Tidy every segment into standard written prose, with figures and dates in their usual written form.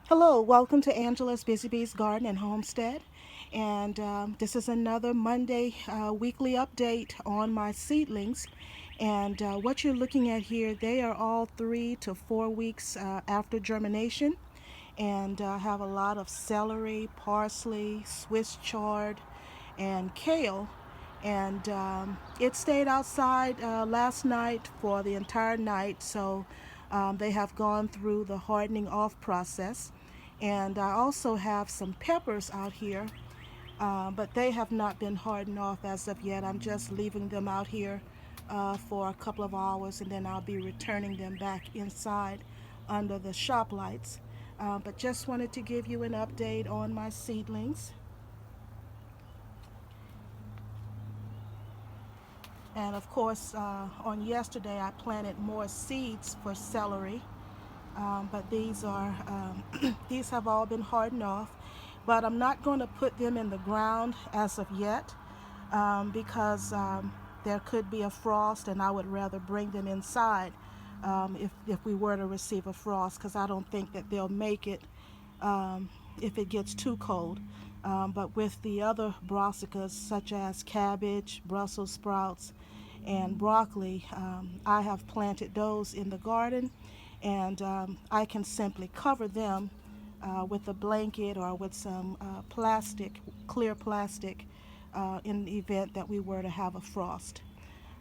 Hello, welcome to Angela's Busy Bees Garden and Homestead. And this is another Monday weekly update on my seedlings. And what you're looking at here, they are all 3 to 4 weeks after germination and have a lot of celery, parsley, Swiss chard, and kale. And it stayed outside last night for the entire night, so they have gone through the hardening off process. And I also have some peppers out here, but they have not been hardened off as of yet. I'm just leaving them out here for a couple of hours, and then I'll be returning them back inside under the shop lights. But just wanted to give you an update on my seedlings. And of course, on yesterday I planted more seeds for celery, but these are these have all been hardened off. But I'm not going to put them in the ground as of yet because there could be a frost, and I would rather bring them inside if we were to receive a frost, because I don't think that they'll make it if it gets too cold. But with the other brassicas, such as cabbage, Brussels sprouts, and broccoli, I have planted those in the garden, and I can simply cover them with a blanket or with some plastic, clear plastic, in the event that we were to have a frost.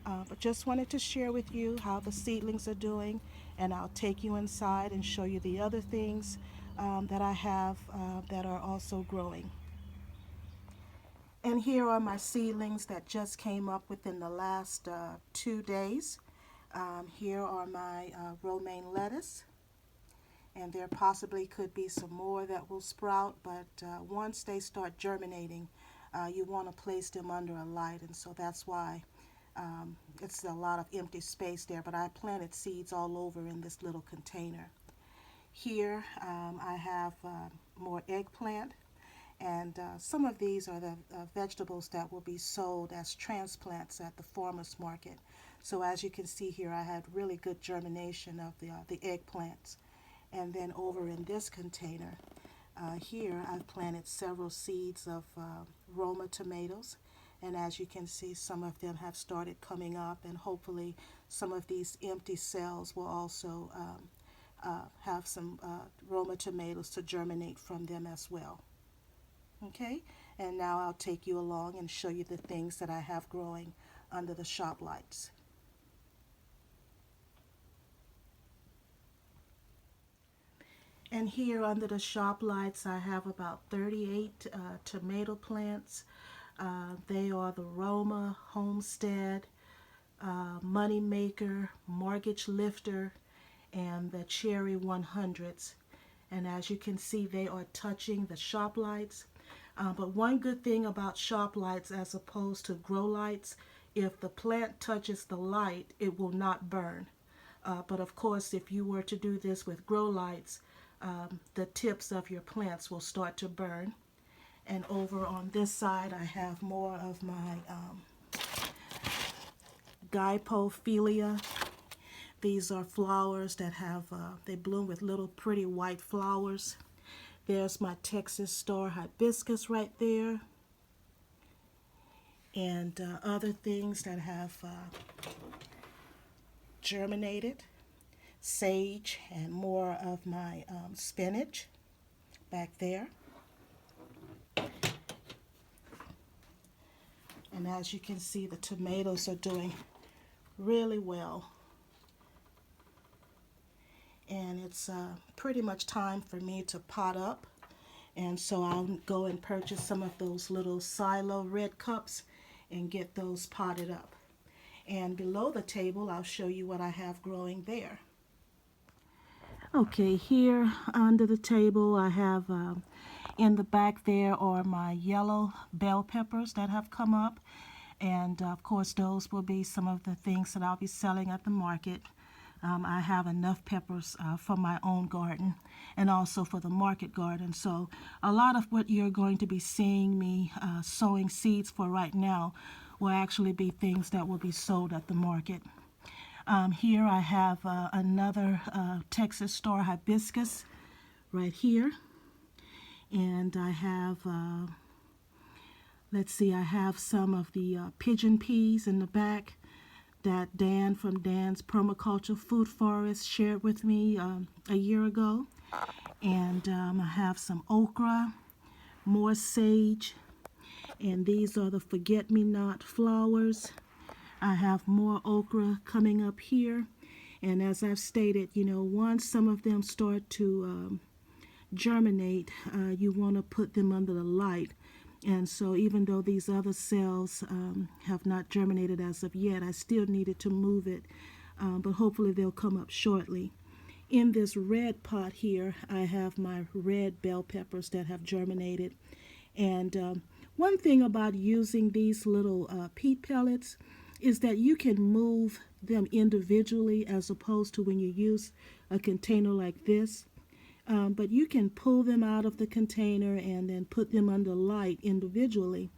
But just wanted to share with you how the seedlings are doing, and I'll take you inside and show you the other things that I have that are also growing. And here are my seedlings that just came up within the last 2 days. Here are my romaine lettuce, and there possibly could be some more that will sprout, but once they start germinating, you want to place them under a light, and so that's why it's a lot of empty space there, but I planted seeds all over in this little container. Here I have more eggplant, and some of these are the vegetables that will be sold as transplants at the farmers market. So as you can see here, I had really good germination of the eggplants. And then over in this container, here I've planted several seeds of Roma tomatoes. And as you can see, some of them have started coming up, and hopefully some of these empty cells will also have some Roma tomatoes to germinate from them as well. Okay, and now I'll take you along and show you the things that I have growing under the shop lights. And here under the shop lights, I have about 38 tomato plants. They are the Roma, Homestead, Money Maker, Mortgage Lifter, and the Cherry 100s. And as you can see, they are touching the shop lights. But one good thing about shop lights as opposed to grow lights, if the plant touches the light, it will not burn. But of course, if you were to do this with grow lights, the tips of your plants will start to burn. And over on this side, I have more of my Gypophilia. These are flowers that have, they bloom with little pretty white flowers. There's my Texas Star Hibiscus right there. And other things that have germinated. Sage and more of my spinach back there. And as you can see, the tomatoes are doing really well. And it's pretty much time for me to pot up. And so I'll go and purchase some of those little silo red cups and get those potted up. And below the table, I'll show you what I have growing there. Okay, here under the table, I have in the back there are my yellow bell peppers that have come up. And of course, those will be some of the things that I'll be selling at the market. I have enough peppers for my own garden and also for the market garden. So a lot of what you're going to be seeing me sowing seeds for right now will actually be things that will be sold at the market. Here I have another Texas Star Hibiscus right here. And I have, let's see, I have some of the pigeon peas in the back that Dan from Dan's Permaculture Food Forest shared with me a year ago. And I have some okra, more sage, and these are the forget-me-not flowers. I have more okra coming up here. And as I've stated, once some of them start to germinate, you want to put them under the light. And so even though these other cells have not germinated as of yet, I still needed to move it, but hopefully they'll come up shortly. In this red pot here, I have my red bell peppers that have germinated. And one thing about using these little peat pellets is that you can move them individually as opposed to when you use a container like this. But you can pull them out of the container and then put them under light individually,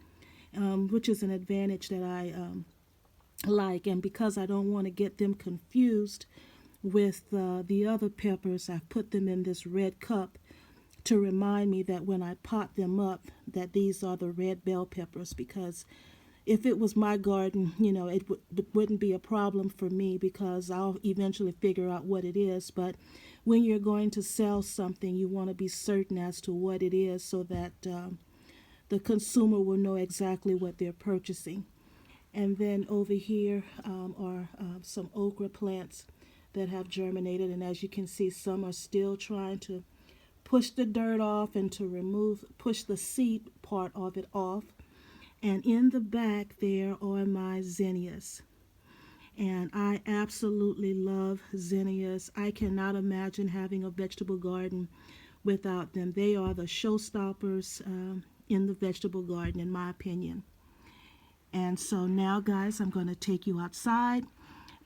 which is an advantage that I like. And because I don't want to get them confused with the other peppers, I've put them in this red cup to remind me that when I pot them up, that these are the red bell peppers, because if it was my garden, it wouldn't be a problem for me because I'll eventually figure out what it is. But when you're going to sell something, you want to be certain as to what it is so that the consumer will know exactly what they're purchasing. And then over here are some okra plants that have germinated. And as you can see, some are still trying to push the dirt off and to push the seed part of it off. And in the back there are my zinnias. And I absolutely love zinnias. I cannot imagine having a vegetable garden without them. They are the showstoppers in the vegetable garden, in my opinion. And so now, guys, I'm going to take you outside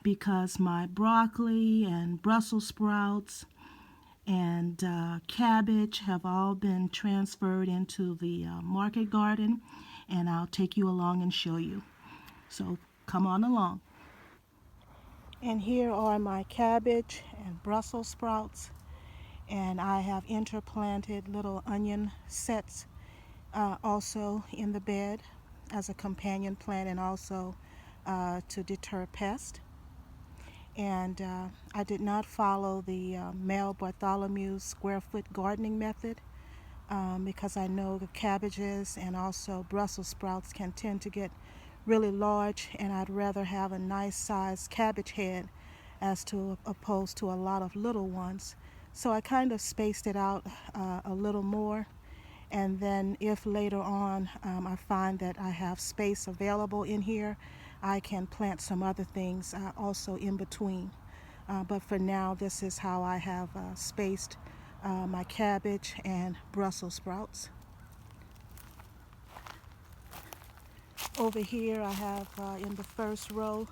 because my broccoli and Brussels sprouts and cabbage have all been transferred into the market garden, and I'll take you along and show you. So come on along. And here are my cabbage and Brussels sprouts, and I have interplanted little onion sets also in the bed as a companion plant and also to deter pests. And I did not follow the Mel Bartholomew's square foot gardening method because I know the cabbages and also Brussels sprouts can tend to get really large, and I'd rather have a nice sized cabbage head as to opposed to a lot of little ones. So I kind of spaced it out a little more, and then if later on I find that I have space available in here, I can plant some other things also in between. But for now, this is how I have spaced my cabbage and Brussels sprouts. Over here I have in the first row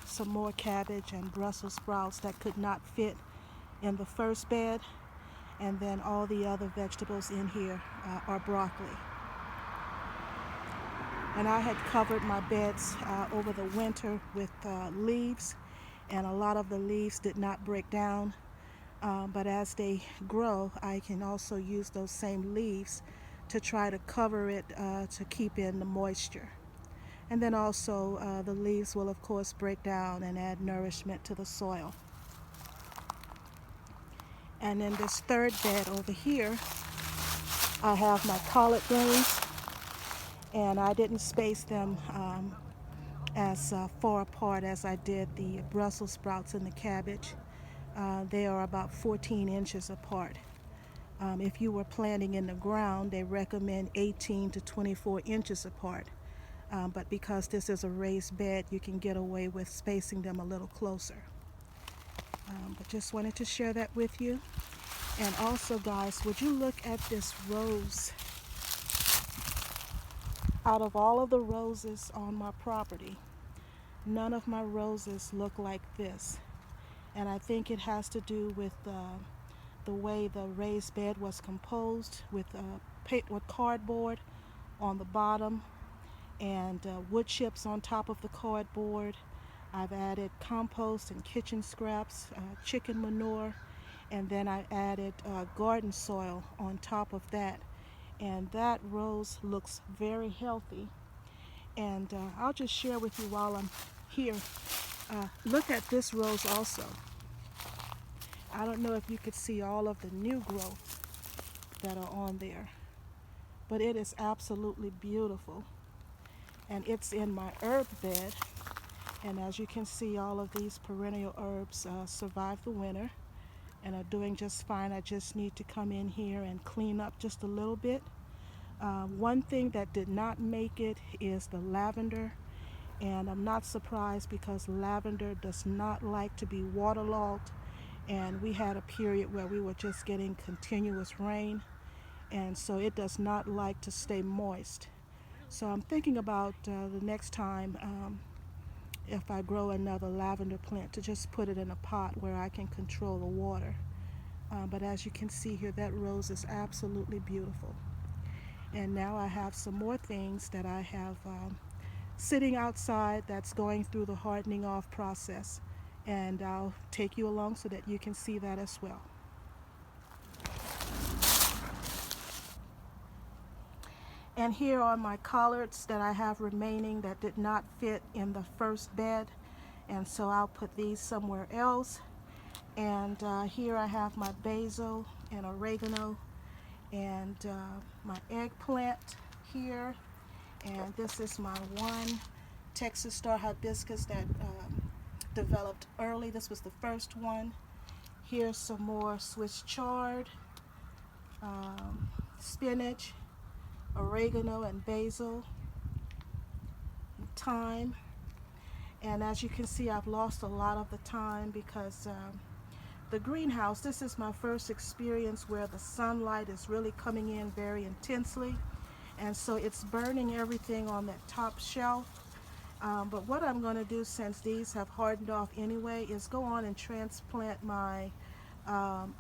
some more cabbage and Brussels sprouts that could not fit in the first bed, and then all the other vegetables in here are broccoli. And I had covered my beds over the winter with leaves, and a lot of the leaves did not break down, but as they grow, I can also use those same leaves to try to cover it to keep in the moisture. And then also the leaves will of course break down and add nourishment to the soil. And in this third bed over here, I have my Collet Beans, and I didn't space them as far apart as I did the Brussels sprouts and the cabbage. They are about 14 inches apart. If you were planting in the ground, they recommend 18 to 24 inches apart. But because this is a raised bed, you can get away with spacing them a little closer. But just wanted to share that with you. And also, guys, would you look at this rose? Out of all of the roses on my property, none of my roses look like this. And I think it has to do with the way the raised bed was composed with cardboard on the bottom and wood chips on top of the cardboard. I've added compost and kitchen scraps, chicken manure, and then I added garden soil on top of that, and that rose looks very healthy. And I'll just share with you while I'm here. Look at this rose also. I don't know if you could see all of the new growth that are on there, but it is absolutely beautiful. And it's in my herb bed, and as you can see, all of these perennial herbs survive the winter and are doing just fine. I just need to come in here and clean up just a little bit. One thing that did not make it is the lavender, and I'm not surprised because lavender does not like to be waterlogged, and we had a period where we were just getting continuous rain, and so it does not like to stay moist. So I'm thinking about the next time, if I grow another lavender plant, to just put it in a pot where I can control the water. But as you can see here, that rose is absolutely beautiful. And now I have some more things that I have sitting outside that's going through the hardening off process. And I'll take you along so that you can see that as well. And here are my collards that I have remaining that did not fit in the first bed. And so I'll put these somewhere else. And here I have my basil and oregano, and my eggplant here. And this is my one Texas star hibiscus that developed early. This was the first one. Here's some more Swiss chard, spinach, oregano and basil, thyme. And as you can see, I've lost a lot of the thyme because the greenhouse, this is my first experience where the sunlight is really coming in very intensely, and so it's burning everything on that top shelf. But what I'm going to do, since these have hardened off anyway, is go on and transplant my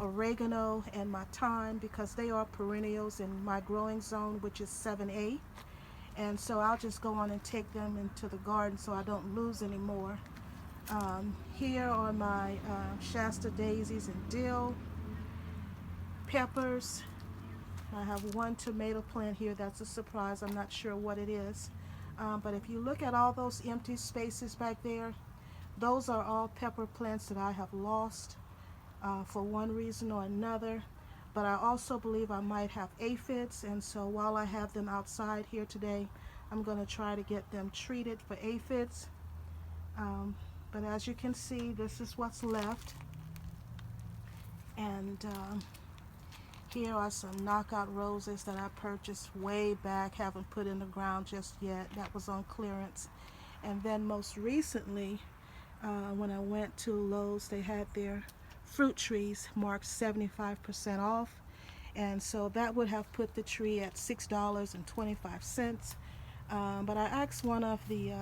oregano and my thyme, because they are perennials in my growing zone, which is 7A. And so I'll just go on and take them into the garden so I don't lose any more. Here are my Shasta daisies and dill, peppers. I have one tomato plant here that's a surprise. I'm not sure what it is. But if you look at all those empty spaces back there, those are all pepper plants that I have lost for one reason or another. But I also believe I might have aphids, and so while I have them outside here today, I'm going to try to get them treated for aphids. But as you can see, this is what's left. And here are some knockout roses that I purchased way back, haven't put in the ground just yet. That was on clearance. And then most recently, when I went to Lowe's, they had their fruit trees marked 75% off. And so that would have put the tree at $6.25. But I asked one of the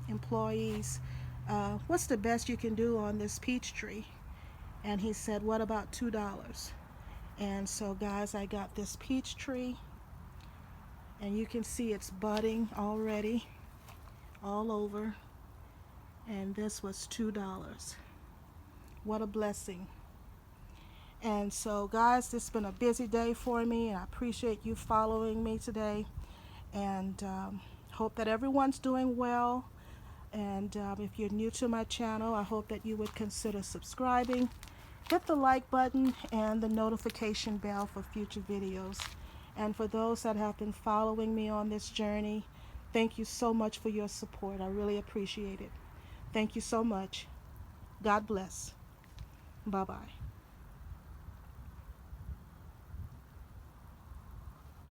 employees, what's the best you can do on this peach tree? And he said, what about $2? And so guys, I got this peach tree, and you can see it's budding already all over, and this was $2. What a blessing. And so guys, this has been a busy day for me, and I appreciate you following me today, and hope that everyone's doing well. And if you're new to my channel, I hope that you would consider subscribing. Hit the like button and the notification bell for future videos. And for those that have been following me on this journey, thank you so much for your support. I really appreciate it. Thank you so much. God bless. Bye-bye.